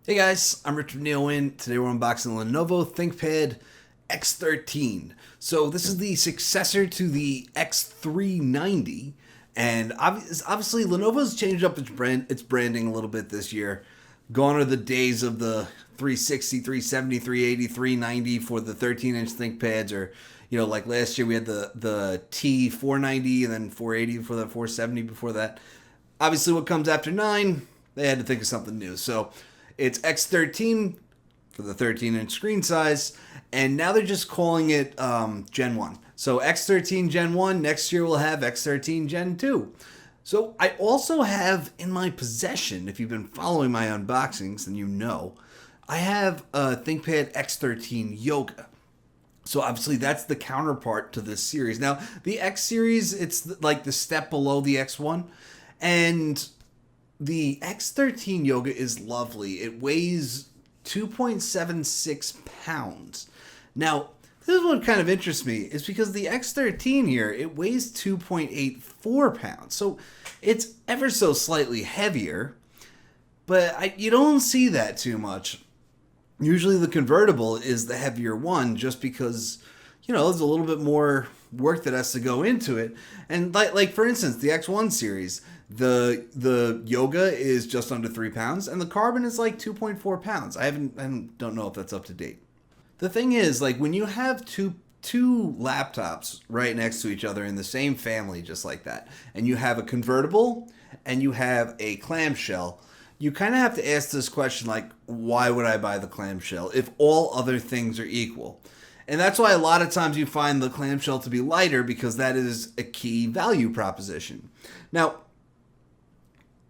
Hey guys, I'm Richard Neowin. Today we're unboxing the Lenovo ThinkPad X13. So this is the successor to the X390, and obviously Lenovo's changed up its branding a little bit this year. Gone are the days of the 360, 370, 380, 390 for the 13-inch ThinkPads, or like last year we had the T490 and then 480 for the 470 before that. Obviously, what comes after 9, they had to think of something new. So it's X13 for the 13-inch screen size, and now they're just calling it Gen 1. So X13 Gen 1, next year we'll have X13 Gen 2. So I also have in my possession, if you've been following my unboxings, then you know, I have a ThinkPad X13 Yoga. So obviously that's the counterpart to this series. Now, the X series, it's like the step below the X1, and the X13 Yoga is lovely. It weighs 2.76 pounds. Now, this is what kind of interests me, is because the X13 here, it weighs 2.84 pounds. So it's ever so slightly heavier, but you don't see that too much. Usually the convertible is the heavier one just because, there's a little bit more work that has to go into it. And like for instance, the X1 series, the Yoga is just under 3 pounds and the Carbon is like 2.4 pounds. I don't know if that's up to date. The thing is, like, when you have two laptops right next to each other in the same family just like that, and you have a convertible and you have a clamshell, you kind of have to ask this question, like, why would I buy the clamshell if all other things are equal? And that's why a lot of times you find the clamshell to be lighter, because that is a key value proposition. Now,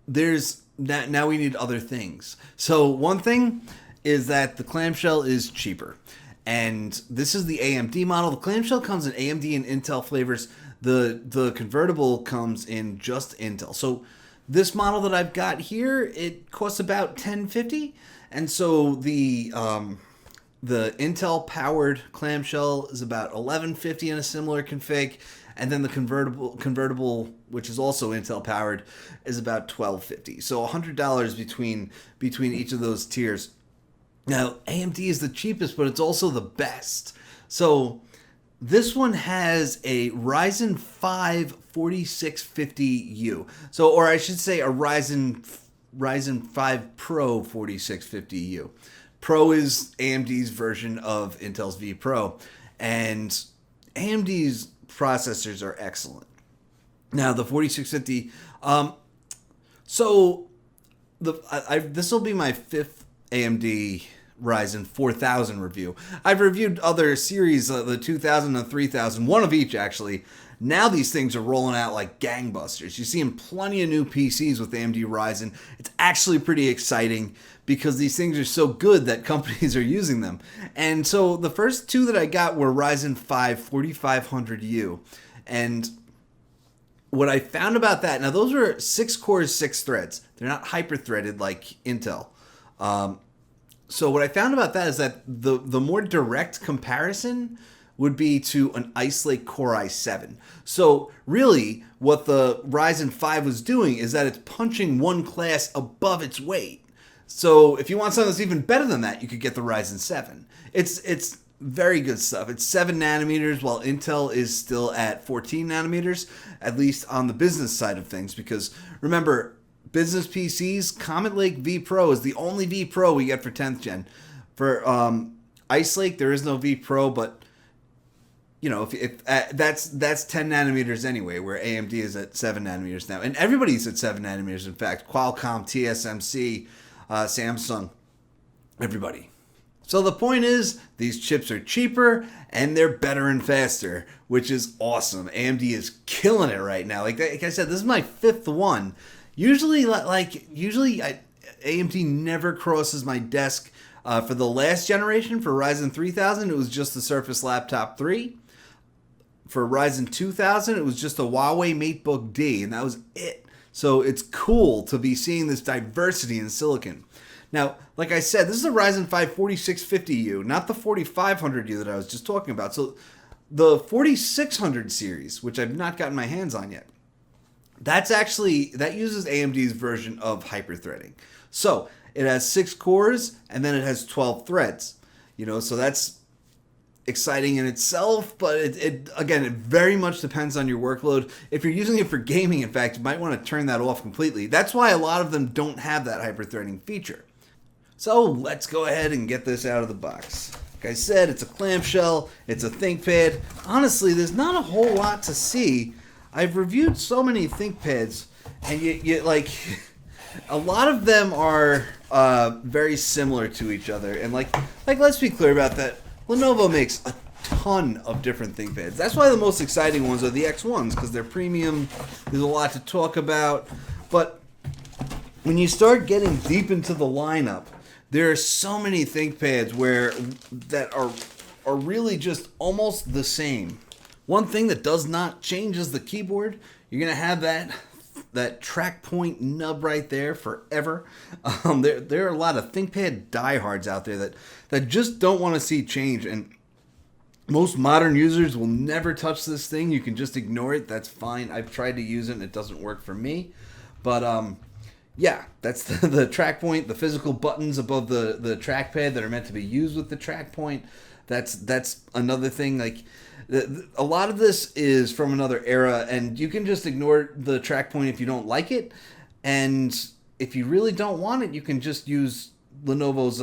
now we need other things. So one thing is that the clamshell is cheaper. And this is the AMD model. The clamshell comes in AMD and Intel flavors. The convertible comes in just Intel. So this model that I've got here, it costs about $10.50. And so the Intel powered clamshell is about $11.50 in a similar config, and then the convertible, which is also Intel powered, is about $12.50. So $100 between each of those tiers. Now, AMD is the cheapest, but it's also the best. So this one has a Ryzen 5 4650U. So, or I should say a Ryzen 5 Pro 4650U. Pro is AMD's version of Intel's V Pro, and AMD's processors are excellent. Now, the 4650, this will be my 5th AMD Ryzen 4000 review. I've reviewed other series, the 2000 and 3000, one of each actually. Now these things are rolling out like gangbusters. You're seeing plenty of new PCs with AMD Ryzen. It's actually pretty exciting because these things are so good that companies are using them. And so the first two that I got were Ryzen 5 4500U. And what I found about that, now those were 6 cores, 6 threads. They're not hyper-threaded like Intel. So what I found about that is that the more direct comparison would be to an Ice Lake Core i7. So really, what the Ryzen 5 was doing is that it's punching one class above its weight. So if you want something that's even better than that, you could get the Ryzen 7. It's very good stuff. It's 7 nanometers, while Intel is still at 14 nanometers, at least on the business side of things. Because remember, business PCs, Comet Lake V Pro is the only V Pro we get for 10th gen. For Ice Lake, there is no V Pro, but if that's 10 nanometers anyway, where AMD is at 7 nanometers now, and everybody's at 7 nanometers. In fact, Qualcomm, TSMC, Samsung, everybody. So the point is, these chips are cheaper and they're better and faster, which is awesome. AMD is killing it right now. Like I said, this is my 5th one. Usually AMD never crosses my desk. For the last generation, for Ryzen 3000, it was just the Surface Laptop 3. For Ryzen 2000, it was just a Huawei MateBook D, and that was it. So it's cool to be seeing this diversity in silicon. Now, like I said, this is a Ryzen 5 4650U, not the 4500U that I was just talking about. So the 4600 series, which I've not gotten my hands on yet, that uses AMD's version of hyperthreading. So it has 6 cores and then it has 12 threads. So that's exciting in itself, but it again, it very much depends on your workload. If you're using it for gaming, in fact, you might want to turn that off completely. That's why a lot of them don't have that hyper-threading feature. So let's go ahead and get this out of the box. Like I said, it's a clamshell, it's a ThinkPad. Honestly, there's not a whole lot to see. I've reviewed so many ThinkPads, and you like, a lot of them are very similar to each other. And like let's be clear about that. Lenovo makes a ton of different ThinkPads. That's why the most exciting ones are the X1s, because they're premium. There's a lot to talk about. But when you start getting deep into the lineup, there are so many ThinkPads that are really just almost the same. One thing that does not change is the keyboard. You're going to have that track point nub right there forever. There are a lot of ThinkPad diehards out there that just don't want to see change. And most modern users will never touch this thing. You can just ignore it. That's fine. I've tried to use it and it doesn't work for me. But yeah, that's the track point, the physical buttons above the trackpad that are meant to be used with the track point. That's another thing. Like, a lot of this is from another era, and you can just ignore the track point if you don't like it. And if you really don't want it, you can just use Lenovo's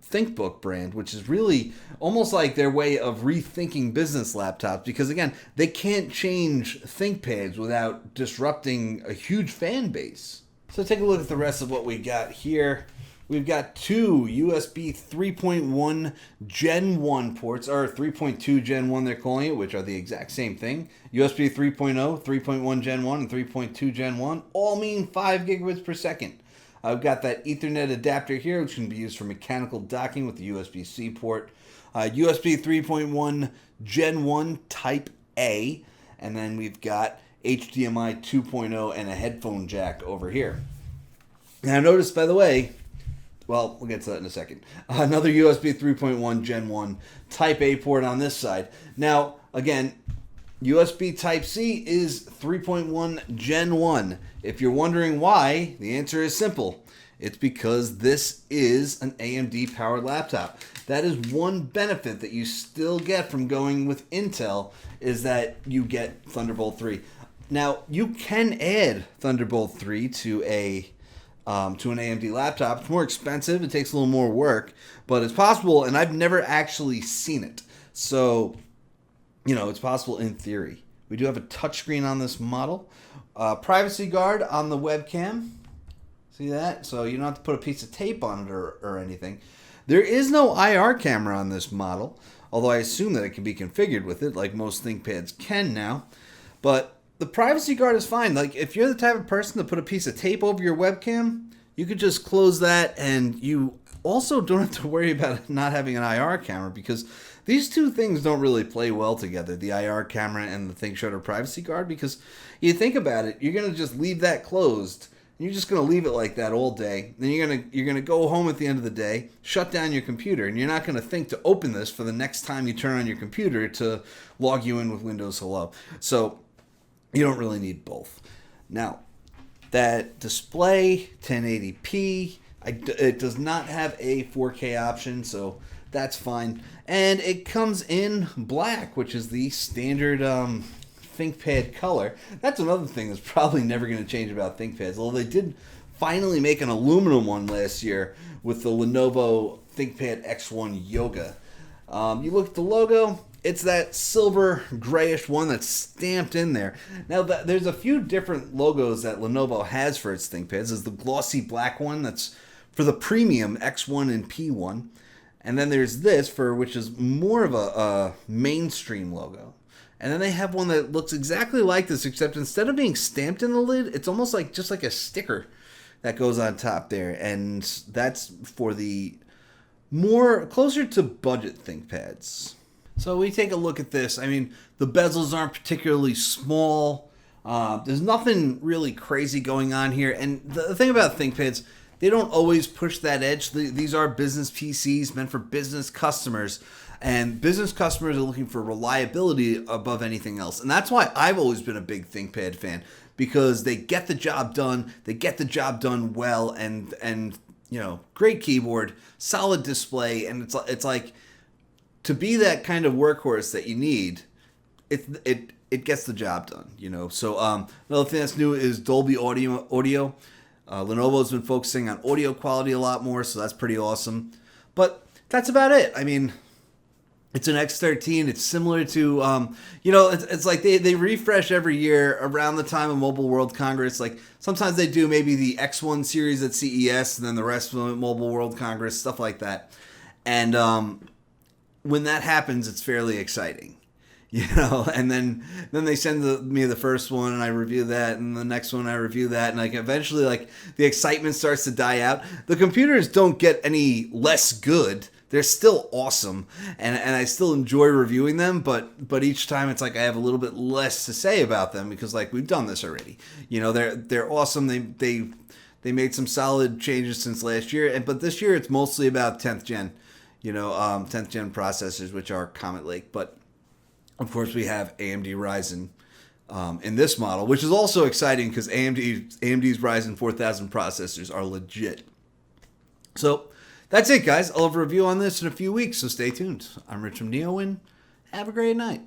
ThinkBook brand, which is really almost like their way of rethinking business laptops, because again, they can't change ThinkPads without disrupting a huge fan base. So take a look at the rest of what we got here. We've got 2 USB 3.1 Gen 1 ports, or 3.2 Gen 1 they're calling it, which are the exact same thing. USB 3.0, 3.1 Gen 1, and 3.2 Gen 1 all mean 5 gigabits per second. I've got that Ethernet adapter here, which can be used for mechanical docking with the USB-C port. USB 3.1 Gen 1 Type A, and then we've got HDMI 2.0 and a headphone jack over here. Now notice, by the way, well, we'll get to that in a second. Another USB 3.1 Gen 1 Type A port on this side. Now, again, USB Type-C is 3.1 Gen 1. If you're wondering why, the answer is simple. It's because this is an AMD powered laptop. That is one benefit that you still get from going with Intel, is that you get Thunderbolt 3. Now, you can add Thunderbolt 3 to an AMD laptop. It's more expensive. It takes a little more work, but it's possible, and I've never actually seen it. So, it's possible in theory. We do have a touchscreen on this model. Privacy guard on the webcam. See that? So you don't have to put a piece of tape on it or anything. There is no IR camera on this model, although I assume that it can be configured with it, like most ThinkPads can now. But the privacy guard is fine. Like, if you're the type of person to put a piece of tape over your webcam, you could just close that, and you also don't have to worry about not having an IR camera, because these two things don't really play well together, the IR camera and the ThinkShutter privacy guard, because you think about it, you're going to just leave that closed, and you're just going to leave it like that all day. Then you're going to go home at the end of the day, shut down your computer, and you're not going to think to open this for the next time you turn on your computer to log you in with Windows Hello. So you don't really need both. Now, that display, 1080p, it does not have a 4K option, so that's fine. And it comes in black, which is the standard ThinkPad color. That's another thing that's probably never going to change about ThinkPads, although they did finally make an aluminum one last year with the Lenovo ThinkPad X1 Yoga. You look at the logo, it's that silver grayish one that's stamped in there. Now, there's a few different logos that Lenovo has for its ThinkPads. There's the glossy black one that's for the premium X1 and P1. And then there's this, which is more of a mainstream logo. And then they have one that looks exactly like this, except instead of being stamped in the lid, it's almost like just like a sticker that goes on top there. And that's for the closer to budget ThinkPads. So we take a look at this. I mean, the bezels aren't particularly small. There's nothing really crazy going on here. And the thing about ThinkPads, they don't always push that edge. These are business PCs meant for business customers. And business customers are looking for reliability above anything else. And that's why I've always been a big ThinkPad fan, because they get the job done. They get the job done well. And great keyboard, solid display, and it's like to be that kind of workhorse that you need. It gets the job done. So another thing that's new is Dolby Audio. Lenovo's been focusing on audio quality a lot more, so that's pretty awesome. But that's about it. I mean, it's an X13. It's similar to, it's like they refresh every year around the time of Mobile World Congress. Like sometimes they do maybe the X1 series at CES and then the rest of them at Mobile World Congress, stuff like that. And when that happens, it's fairly exciting. And then they send me the first one and I review that, and the next one I review that, and like eventually like the excitement starts to die out. The computers don't get any less good. They're still awesome, and I still enjoy reviewing them, but each time it's like I have a little bit less to say about them because like we've done this already. They're awesome. They made some solid changes since last year, but this year it's mostly about 10th gen, 10th gen processors, which are Comet Lake, but of course, we have AMD Ryzen in this model, which is also exciting because AMD's Ryzen 4000 processors are legit. So that's it, guys. I'll have a review on this in a few weeks, so stay tuned. I'm Rich from NeoWin. Have a great night.